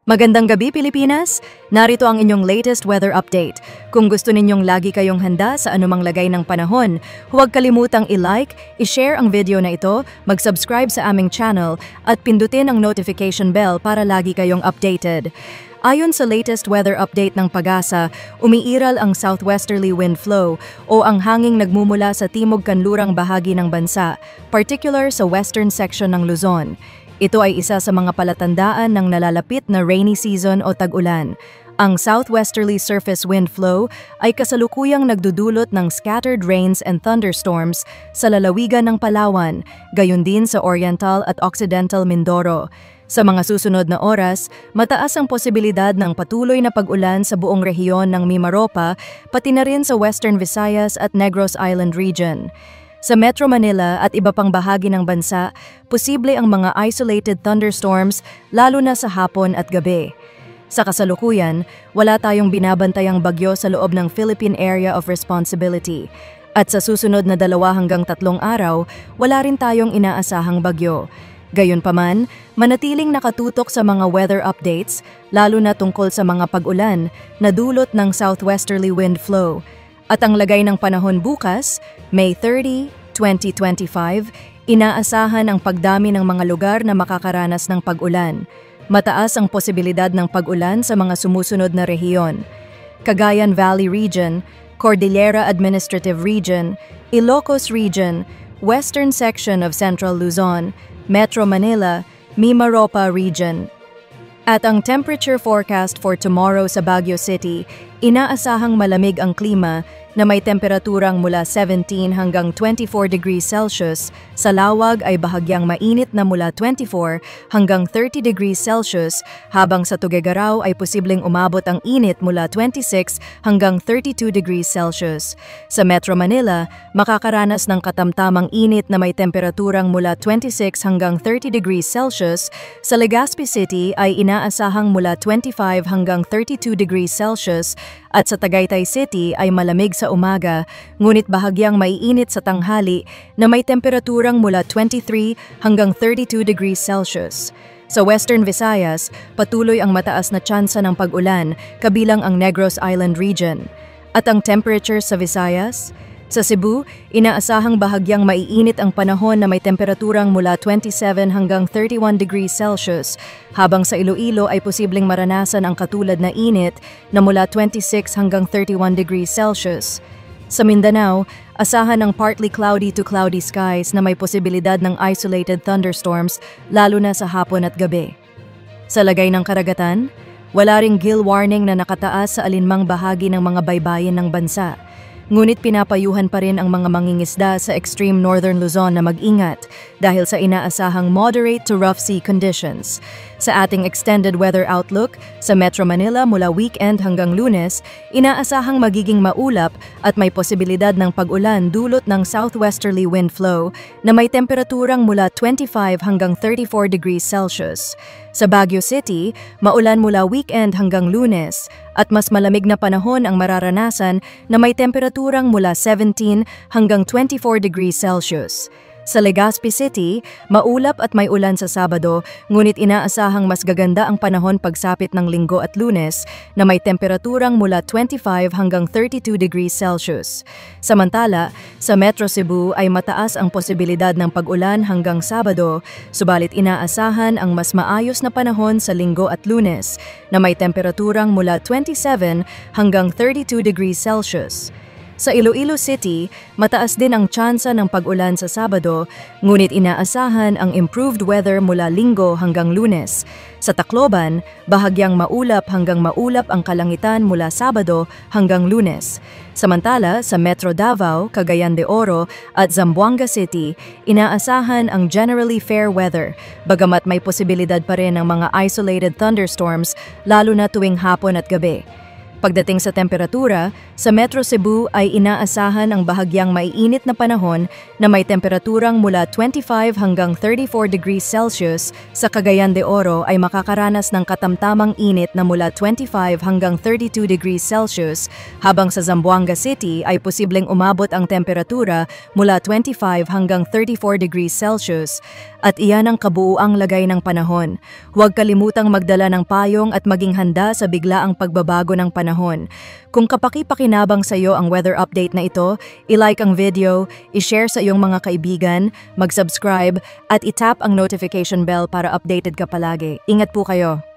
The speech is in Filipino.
Magandang gabi, Pilipinas! Narito ang inyong latest weather update. Kung gusto ninyong lagi kayong handa sa anumang lagay ng panahon, huwag kalimutang i-like, i-share ang video na ito, mag-subscribe sa aming channel, at pindutin ang notification bell para lagi kayong updated. Ayon sa latest weather update ng Pag-asa, umiiral ang southwesterly wind flow o ang hanging nagmumula sa timog-kanlurang bahagi ng bansa, particular sa western section ng Luzon. Ito ay isa sa mga palatandaan ng nalalapit na rainy season o tag-ulan. Ang southwesterly surface wind flow ay kasalukuyang nagdudulot ng scattered rains and thunderstorms sa lalawigan ng Palawan, gayon din sa Oriental at Occidental Mindoro. Sa mga susunod na oras, mataas ang posibilidad ng patuloy na pag-ulan sa buong rehiyon ng Mimaropa, pati na rin sa Western Visayas at Negros Island region. Sa Metro Manila at iba pang bahagi ng bansa, posible ang mga isolated thunderstorms lalo na sa hapon at gabi. Sa kasalukuyan, wala tayong binabantayang bagyo sa loob ng Philippine Area of Responsibility. At sa susunod na 2 hanggang 3 araw, wala rin tayong inaasahang bagyo. Gayunpaman, manatiling nakatutok sa mga weather updates, lalo na tungkol sa mga pag-ulan na dulot ng southwesterly wind flow. At ang lagay ng panahon bukas, May 30, 2025, inaasahan ang pagdami ng mga lugar na makakaranas ng pag-ulan. Mataas ang posibilidad ng pag-ulan sa mga sumusunod na rehiyon: Cagayan Valley Region, Cordillera Administrative Region, Ilocos Region, Western section of Central Luzon, Metro Manila, Mimaropa Region. At ang temperature forecast for tomorrow sa Baguio City, inaasahang malamig ang klima na may temperaturang mula 17 hanggang 24 degrees Celsius, sa Lawag ay bahagyang mainit na mula 24 hanggang 30 degrees Celsius, habang sa Tuguegarao ay posibleng umabot ang init mula 26 hanggang 32 degrees Celsius. Sa Metro Manila, makakaranas ng katamtamang init na may temperaturang mula 26 hanggang 30 degrees Celsius. Sa Legazpi City ay inaasahang mula 25 hanggang 32 degrees Celsius, at sa Tagaytay City ay malamig sa umaga, ngunit bahagyang maiinit sa tanghali na may temperaturang mula 23 hanggang 32 degrees Celsius. Sa Western Visayas, patuloy ang mataas na tsansa ng pag-ulan, kabilang ang Negros Island region. At ang temperature sa Visayas? Sa Cebu, inaasahang bahagyang maiinit ang panahon na may temperaturang mula 27 hanggang 31 degrees Celsius, habang sa Iloilo ay posibleng maranasan ang katulad na init na mula 26 hanggang 31 degrees Celsius. Sa Mindanao, asahan ang partly cloudy to cloudy skies na may posibilidad ng isolated thunderstorms lalo na sa hapon at gabi. Sa lagay ng karagatan, wala ring gill warning na nakataas sa alinmang bahagi ng mga baybayin ng bansa. Ngunit pinapayuhan pa rin ang mga mangingisda sa extreme northern Luzon na mag-ingat dahil sa inaasahang moderate to rough sea conditions. Sa ating extended weather outlook, sa Metro Manila mula weekend hanggang Lunes, inaasahang magiging maulap at may posibilidad ng pag-ulan dulot ng southwesterly wind flow na may temperaturang mula 25 hanggang 34 degrees Celsius. Sa Baguio City, maulan mula weekend hanggang Lunes at mas malamig na panahon ang mararanasan na may temperaturang mula 17 hanggang 24 degrees Celsius. Sa Legazpi City, maulap at may ulan sa Sabado, ngunit inaasahang mas gaganda ang panahon pagsapit ng Linggo at Lunes na may temperaturang mula 25 hanggang 32 degrees Celsius. Samantala, sa Metro Cebu ay mataas ang posibilidad ng pag-ulan hanggang Sabado, subalit inaasahan ang mas maayos na panahon sa Linggo at Lunes na may temperaturang mula 27 hanggang 32 degrees Celsius. Sa Iloilo City, mataas din ang tsansa ng pag-ulan sa Sabado, ngunit inaasahan ang improved weather mula Linggo hanggang Lunes. Sa Tacloban, bahagyang maulap hanggang maulap ang kalangitan mula Sabado hanggang Lunes. Samantala, sa Metro Davao, Cagayan de Oro at Zamboanga City, inaasahan ang generally fair weather, bagamat may posibilidad pa rin ng mga isolated thunderstorms lalo na tuwing hapon at gabi. Pagdating sa temperatura, sa Metro Cebu ay inaasahan ang bahagyang maiinit na panahon na may temperaturang mula 25 hanggang 34 degrees Celsius. Sa Cagayan de Oro ay makakaranas ng katamtamang init na mula 25 hanggang 32 degrees Celsius, habang sa Zamboanga City ay posibleng umabot ang temperatura mula 25 hanggang 34 degrees Celsius. At iyan ang kabuuang lagay ng panahon. Huwag kalimutang magdala ng payong at maging handa sa biglaang pagbabago ng panahon. Kung kapaki-pakinabang sa iyo ang weather update na ito, i-like ang video, i-share sa iyong mga kaibigan, mag-subscribe at itap ang notification bell para updated ka palagi. Ingat po kayo!